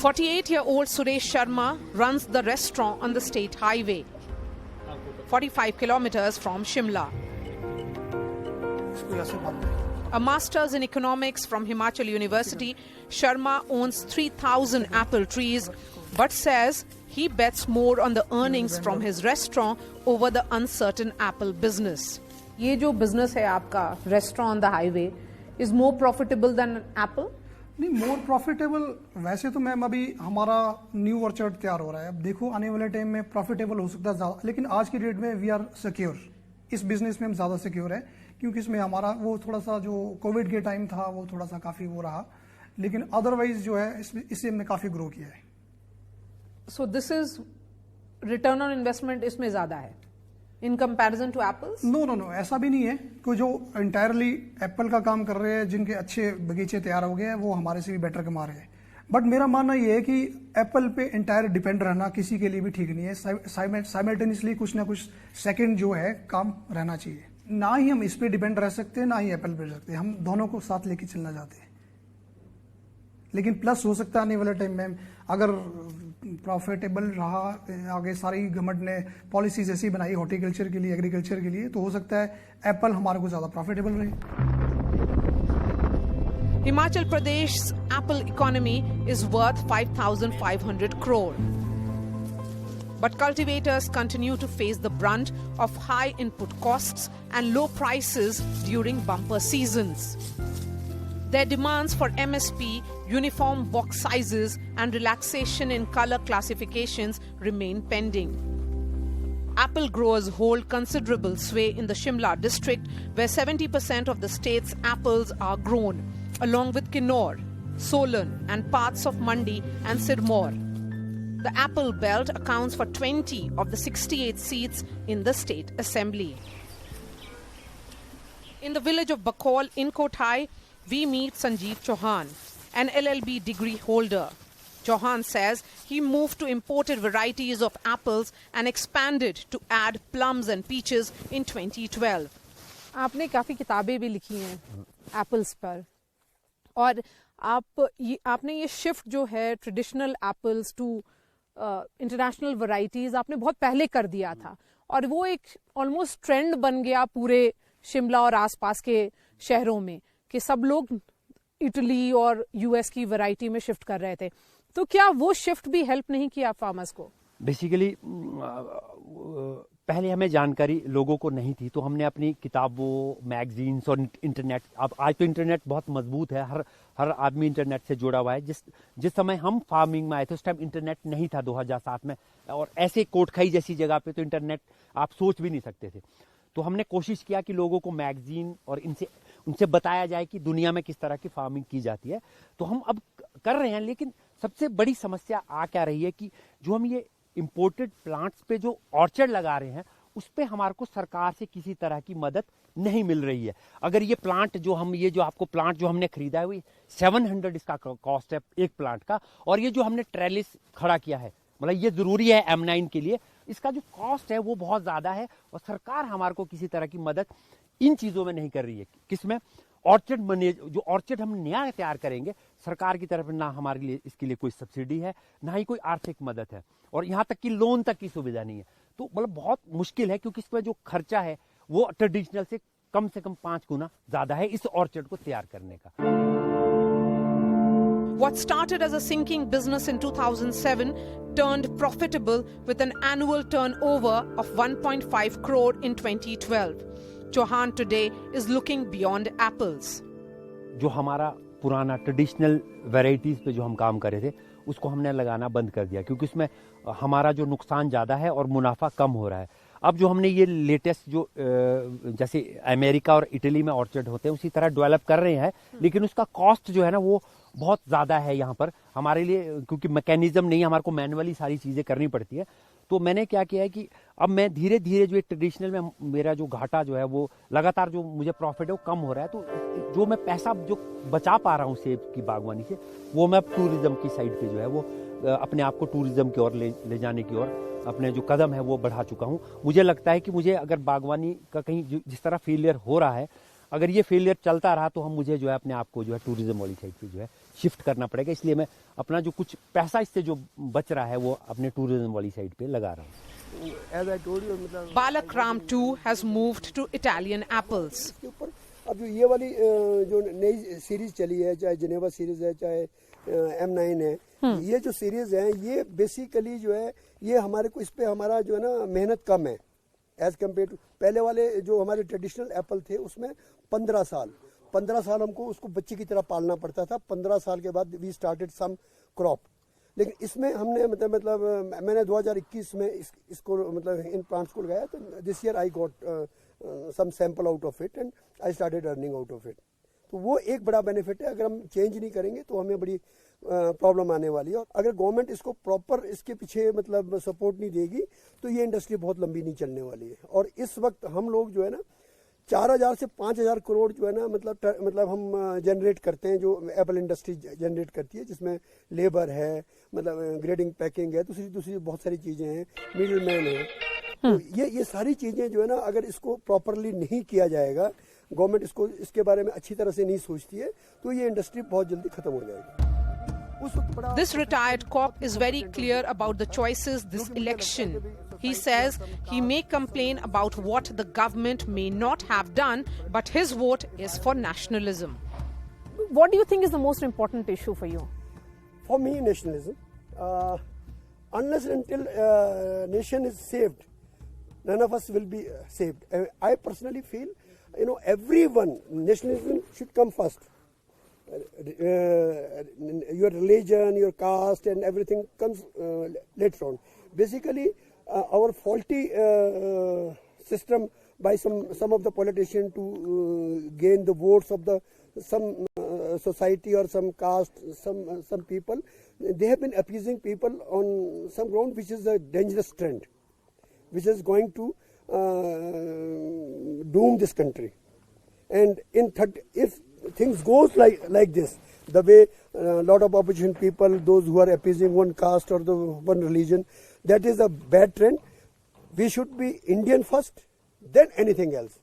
48-year-old Suresh Sharma runs the restaurant on the state highway, 45 kilometers from Shimla. A master's in economics from Himachal University, Sharma owns 3,000 apple trees, but says he bets more on the earnings from his restaurant over the uncertain apple business. ये जो business है आपका restaurant on the highway is more profitable than apple? नहीं, more profitable वैसे तो ma'am अभी हमारा new orchard तैयार हो रहा है। अब देखो आने वाले टाइम में प्रॉफिटेबल हो सकता है ज़्यादा, लेकिन आज की डेट में वी आर सिक्योर। इस बिजनेस में हम ज़्यादा सिक्योर है क्योंकि इसमें हमारा वो थोड़ा सा जो कोविड के टाइम था वो थोड़ा सा काफ़ी वो रहा, लेकिन अदरवाइज जो है इससे हमने काफ़ी ग्रो किया है। So this is return on investment इसमें ज़्यादा है in comparison to apples? No, ऐसा भी नहीं है कि जो इंटायरली एप्पल का काम कर रहे हैं, जिनके अच्छे बगीचे तैयार हो गए हैं, वो हमारे से भी बेटर कमा रहे हैं। बट मेरा मानना ये है कि एप्पल पे इंटायर डिपेंड रहना किसी के लिए भी ठीक नहीं है। साइमल्टेनियसली कुछ ना कुछ सेकंड जो है काम रहना चाहिए। ना ही हम इस पे डिपेंड रह सकते हैं, ना ही एप्पल पे रह सकते हैं। हम दोनों को साथ लेके चलना चाहते हैं, लेकिन प्लस हो सकता है आने वाले टाइम में अगर प्रॉफिटेबल रहा, आगे सारी गवर्नमेंट ने पॉलिसीज ऐसी बनाई हॉर्टिकल्चर के लिए, एग्रीकल्चर के लिए, तो हो सकता है एप्पल हमारे को ज्यादा प्रॉफिटेबल रहे। Himachal Pradesh's apple economy is worth 5,500 crore. But cultivators continue to face the brunt of high input costs and low prices during bumper seasons. Their demands for MSP, uniform box sizes and relaxation in color classifications remain pending. Apple growers hold considerable sway in the Shimla district, where 70% of the state's apples are grown, along with Kinnaur, Solan and parts of Mandi and Sirmaur. The apple belt accounts for 20 of the 68 seats in the state assembly. In the village of Bakol in Kothai, we meet Sanjeev Chauhan, an LLB degree holder. Chauhan says he moved to imported varieties of apples and expanded to add plums and peaches in 2012. आपने काफ़ी किताबें भी लिखी हैं apples पर, और आपने ये शिफ्ट जो है traditional apples to international varieties आपने बहुत पहले कर दिया था, और वो एक ऑलमोस्ट ट्रेंड बन गया पूरे शिमला और आसपास के शहरों में कि सब लोग इटली और यूएस की वैरायटी में शिफ्ट कर रहे थे। तो क्या वो शिफ्ट भी हेल्प नहीं किया फार्मर्स को? बेसिकली पहले हमें जानकारी लोगों को नहीं थी, तो हमने अपनी किताबों, मैगजीन्स और इंटरनेट, अब आज तो इंटरनेट बहुत मजबूत है, हर आदमी इंटरनेट से जुड़ा हुआ है। जिस समय हम फार्मिंग में आए थे उस टाइम इंटरनेट नहीं था 2007 में, और ऐसे कोटखाई जैसी जगह पे तो इंटरनेट आप सोच भी नहीं सकते थे। तो हमने कोशिश किया कि लोगों को मैगजीन और उनसे बताया जाए कि दुनिया में किस तरह की फार्मिंग की जाती है। तो हम अब कर रहे हैं, लेकिन सबसे बड़ी समस्या आ क्या रही है कि जो हम ये इंपोर्टेड प्लांट्स पे जो ऑर्चर्ड लगा रहे हैं उस पे हमारे को सरकार से किसी तरह की मदद नहीं मिल रही है। अगर ये प्लांट जो आपको प्लांट जो हमने खरीदा है वो 700 इसका कॉस्ट है एक प्लांट का, और ये जो हमने ट्रेलिस खड़ा किया है, मतलब ये जरूरी है M9 के लिए, इसका जो कॉस्ट है वो बहुत ज्यादा है, और सरकार हमारे को किसी तरह की मदद इन चीजों में नहीं कर रही है। किसमें? ऑर्चर्ड जो ऑर्चर्ड हम नया तैयार करेंगे, सरकार की तरफ ना हमारे लिए इसके लिए कोई सब्सिडी है, ना ही कोई आर्थिक मदद है, और यहाँ तक कि लोन तक की सुविधा नहीं है। तो मतलब बहुत मुश्किल है, क्योंकि इसमें जो खर्चा है वो ट्रेडिशनल से कम 5 गुना ज्यादा है इस ऑर्चर्ड को तैयार करने का। What started as a sinking business in 2007 turned profitable with an annual turnover of 1.5 crore in 2012. Chauhan today is looking beyond apples. जो हमारा पुराना ट्रेडिशनल वैरायटीज पे जो हम काम कर रहे थे उसको हमने लगाना बंद कर दिया, क्योंकि उसमें हमारा जो नुकसान ज़्यादा है और मुनाफा कम हो रहा है। अब जो हमने ये लेटेस्ट जो जैसे अमेरिका और इटली में ऑर्चर्ड होते हैं उसी तरह डेवलप कर रहे हैं, लेकिन उसका कॉस्ट जो है ना वो बहुत ज़्यादा है यहाँ पर हमारे लिए, क्योंकि मैकेनिज्म नहीं है, हमारे को मैनुअली सारी चीज़ें करनी पड़ती है। तो मैंने क्या किया है कि अब मैं धीरे धीरे जो ट्रेडिशनल में मेरा जो घाटा जो है वो लगातार जो मुझे प्रॉफिट है वो कम हो रहा है। तो जो मैं पैसा जो बचा पा रहा हूँ सेब की बागवानी से, वो मैं टूरिज्म की साइड पे जो है वो अपने आप को टूरिज्म की ओर ले जाने की ओर अपने जो कदम है वो बढ़ा चुका हूँ। मुझे लगता है कि मुझे अगर बागवानी का कहीं जिस तरह फेलियर हो रहा है, अगर ये फेलियर चलता रहा तो हम मुझे जो है अपने आप को जो है टूरिज्म वाली साइड पे जो है शिफ्ट करना पड़ेगा, इसलिए मैं अपना जो कुछ पैसा इससे जो बच रहा है वो अपने टूरिज्म वाली साइड पे लगा रहा हूँ। Balak Ram too has moved to Italian apples. के ऊपर अब जो ये वाली जो नई सीरीज चली है, चाहे जिनेवा सीरीज है, चाहे M9 है, ये जो सीरीज है ये बेसिकली जो है ये हमारे को इस पे हमारा जो है ना मेहनत कम है एज कम्पेयर टू पहले वाले जो हमारे ट्रेडिशनल एप्पल थे उसमें 15 साल हमको उसको बच्चे की तरह पालना पड़ता था। 15 साल के बाद वी स्टार्टेड सम क्रॉप, लेकिन इसमें हमने मतलब मैंने 2021 में इसको मतलब इन प्लांट्स को लगाया, तो this year I got some sample out of it and I started earning out of it. तो वो एक बड़ा बेनिफिट है। अगर हम चेंज नहीं करेंगे तो हमें बड़ी प्रॉब्लम आने वाली है, और अगर गवर्नमेंट इसको प्रॉपर इसके पीछे मतलब सपोर्ट नहीं देगी तो ये इंडस्ट्री बहुत लंबी नहीं चलने वाली है। और इस वक्त हम लोग जो है ना 4000 से 5000 करोड़ जो है ना मतलब हम जनरेट करते हैं, जो एप्पल इंडस्ट्री जनरेट करती है, जिसमें लेबर है, मतलब ग्रेडिंग पैकिंग है, दूसरी बहुत सारी चीज़ें हैं, मिडिल मैन है। तो ये सारी चीज़ें जो है ना अगर इसको प्रॉपरली नहीं किया जाएगा, गवर्नमेंट इसके बारे में अच्छी तरह से नहीं सोचती है, तो ये इंडस्ट्री बहुत जल्दी खत्म हो जाएगी। This retired cop is very clear about the choices this election. He says he may complain about what the government may not have done, but his vote is for nationalism. What do you think is the most important issue for you? For me, nationalism. Unless and until nation is saved, none of us will be saved. I personally feel, everyone, nationalism should come first. Your religion, your caste and everything comes later on. Basically, our faulty system by some of the politicians to gain the votes of some society or some caste, some people, they have been appeasing people on some ground, which is a dangerous trend, which is going to doom this country. And if things goes like this, the way a lot of opposition people, those who are appeasing one caste or the one religion, that is a bad trend. We should be Indian first, then anything else.